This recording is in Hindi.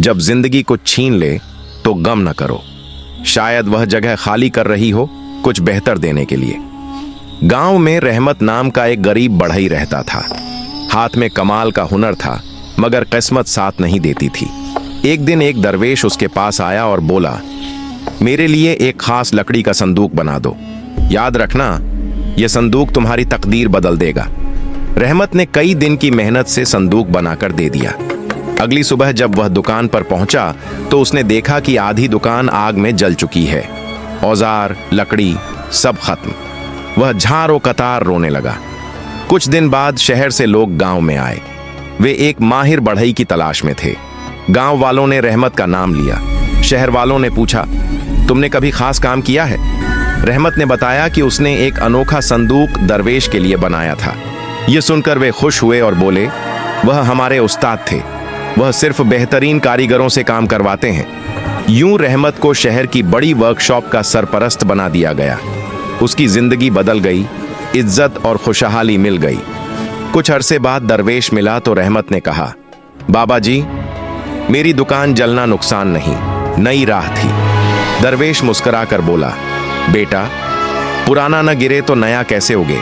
जब जिंदगी कुछ छीन ले तो गम न करो, शायद वह जगह खाली कर रही हो कुछ बेहतर देने के लिए। गांव में रहमत नाम का एक गरीब बढ़ई रहता था। हाथ में कमाल का हुनर था, मगर किस्मत साथ नहीं देती थी। एक दिन एक दरवेश उसके पास आया और बोला, मेरे लिए एक खास लकड़ी का संदूक बना दो। याद रखना, यह संदूक तुम्हारी तकदीर बदल देगा। रहमत ने कई दिन की मेहनत से संदूक बनाकर दे दिया। अगली सुबह जब वह दुकान पर पहुंचा तो उसने देखा कि आधी दुकान आग में जल चुकी है। औजार, लकड़ी सब खत्म। वह झारो कतार रोने लगा। कुछ दिन बाद शहर से लोग गांव में आए। वे एक माहिर बढ़ई की तलाश में थे। गांव वालों ने रहमत का नाम लिया। शहर वालों ने पूछा, तुमने कभी खास काम किया है? रहमत ने बताया कि उसने एक अनोखा संदूक दरवेश के लिए बनाया था। ये सुनकर वे खुश हुए और बोले, वह हमारे उस्ताद थे, वह सिर्फ बेहतरीन कारीगरों से काम करवाते हैं। यूं रहमत को शहर की बड़ी वर्कशॉप का सरपरस्त बना दिया गया। उसकी जिंदगी बदल गई, इज्जत और खुशहाली मिल गई। कुछ अरसे बाद दरवेश मिला तो रहमत ने कहा, बाबा जी, मेरी दुकान जलना नुकसान नहीं, नई राह थी। दरवेश मुस्कुरा कर बोला, बेटा, पुराना न गिरे तो नया कैसे उगे।